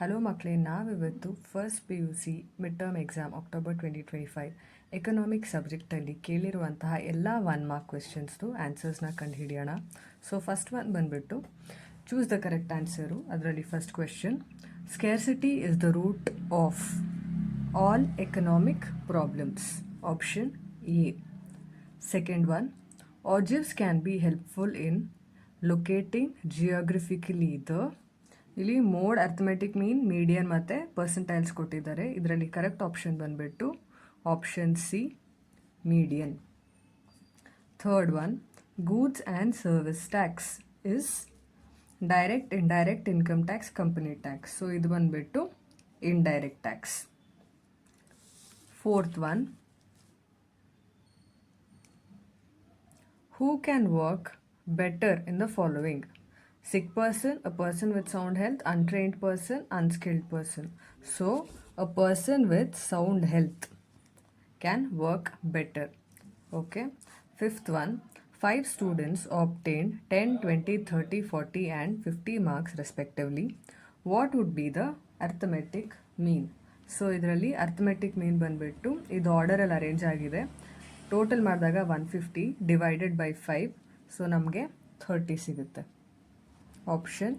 Hello ಮಕ್ಕಳೇ, ನಾವಿವತ್ತು first PUC mid term exam October 2025 economic ಸಬ್ಜೆಕ್ಟಲ್ಲಿ ಕೇಳಿರುವಂತಹ ಎಲ್ಲ 1 ಮಾರ್ಕ್ ಕ್ವೆಶನ್ಸ್ದು ಆನ್ಸರ್ಸ್ನ ಕಂಡುಹಿಡಿಯೋಣ. ಸೊ ಫಸ್ಟ್ ಒನ್ ಬಂದುಬಿಟ್ಟು ಚೂಸ್ ದ ಕರೆಕ್ಟ್ ಆನ್ಸರು. ಅದರಲ್ಲಿ first question, scarcity is the root of all economic problems. Option A. Second one, ogives can be helpful in locating geographically the. ಇಲ್ಲಿ mode, arithmetic mean, median ಮತ್ತು percentiles ಕೊಟ್ಟಿದ್ದಾರೆ. ಇದರಲ್ಲಿ correct option ಬಂದುಬಿಟ್ಟು option C, median. Third one, goods and service tax is direct, indirect, income tax, company tax. So ಇದು ಬಂದುಬಿಟ್ಟು indirect tax. Fourth one, who can work better in the following? Sick person, a person with sound health, untrained person, unskilled person. So a person with sound health can work better. Okay. Fifth one, 5 students obtained 10, 20, 30, 40 and 50 marks respectively. What would be the arithmetic mean? So ಇದರಲ್ಲಿ arithmetic mean ಬಂದುಬಿಟ್ಟು ಇದು ಆರ್ಡರಲ್ಲಿ arrange ಆಗಿದೆ. Total ಮಾಡಿದಾಗ 150 divided by 5, so ನಮಗೆ 30 ಸಿಗುತ್ತೆ. Option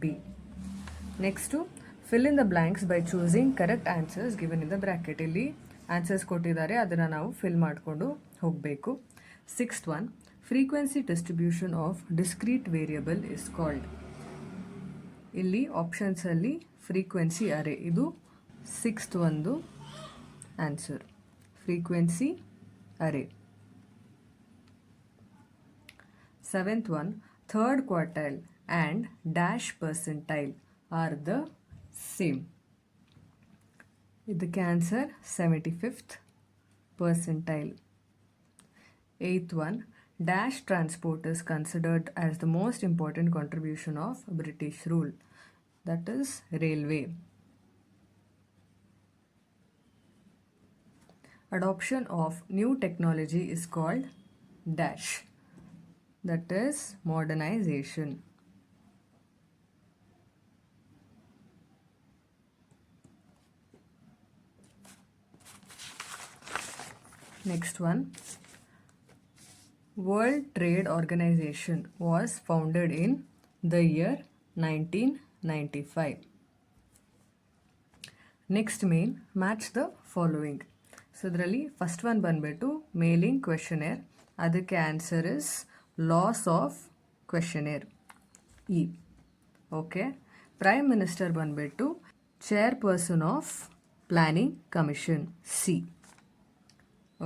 B. Next, fill in the blanks by choosing correct answers given in the bracket. ಇಲ್ಲಿ answers ಕೊಟ್ಟಿದ್ದಾರೆ, ಅದನ್ನು ನಾವು ಫಿಲ್ ಮಾಡಿಕೊಂಡು ಹೋಗಬೇಕು. Sixth one, frequency distribution of discrete variable is called. ಇಲ್ಲಿ ಆಪ್ಷನ್ಸಲ್ಲಿ ಫ್ರೀಕ್ವೆನ್ಸಿ ಅರೇ, ಇದು ಸಿಕ್ಸ್ತ್ ಒಂದು answer, frequency array. Seventh one, third quartile and dash percentile are the same. ಇದಕ್ಕೆ answer 75th percentile. Eighth one, dash transport is considered as the most important contribution of British rule. That is railway. Adoption of new technology is called dash. That is modernization. Next one, World Trade Organization was founded in the year 1995. Next main, match the following. So ಇದರಲ್ಲಿ first one ಬಂದುಬಿಟ್ಟು mailing questionnaire, ಅದಕ್ಕೆ answer is loss of questionnaire, E. Okay. Prime minister ಬಂದುಬಿಟ್ಟು chairperson of planning commission, C.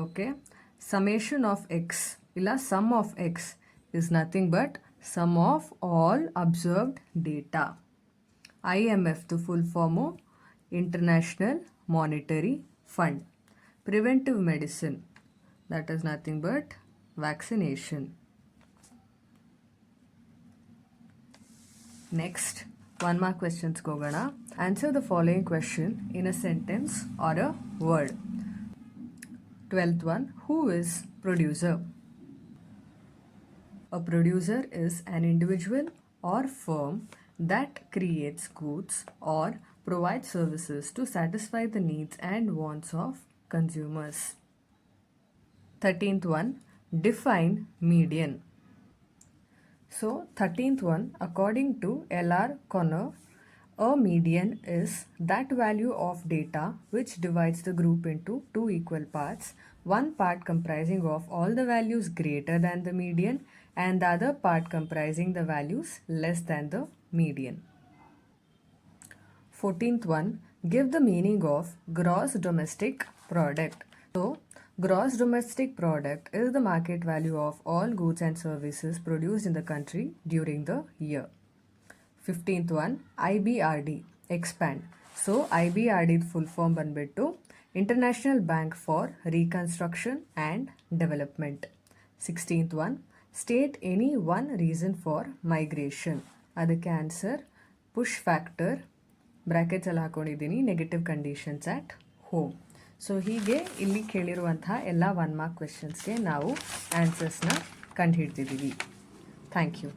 Okay. Summation of X ಇಲ್ಲ sum of X is nothing but sum of all observed data. IMFದು full form international monetary fund. Preventive medicine, that is nothing but vaccination. Next, 1 mark questions kogana. Answer the following question in a sentence or a word. 12th one, who is producer? A producer is an individual or firm that creates goods or provides services to satisfy the needs and wants of consumers. 13th one, define median. So 13th one, according to L.R. Conner, a median is that value of data which divides the group into 2 equal parts, one part comprising of all the values greater than the median and the other part comprising the values less than the median. 14th one, give the meaning of gross domestic product. So, gross domestic product is the market value of all goods and services produced in the country during the year. 15th one, IBRD, expand. So, IBRD full form banbittu International Bank for Reconstruction and Development. 16th one, state any one reason for migration. ಅದಕ್ಕೆ answer push factor, brackets ಎಲ್ಲ ಹಾಕೊಂಡಿದ್ದೀನಿ, negative conditions at home. So ಹೀಗೆ ಇಲ್ಲಿ ಕೇಳಿರುವಂತಹ ಎಲ್ಲ 1 mark ಕ್ವೆಶನ್ಸ್ಗೆ ನಾವು ಆನ್ಸರ್ಸ್ನ ಕಂಡುಹಿಡ್ತಿದ್ದೀವಿ. Thank you.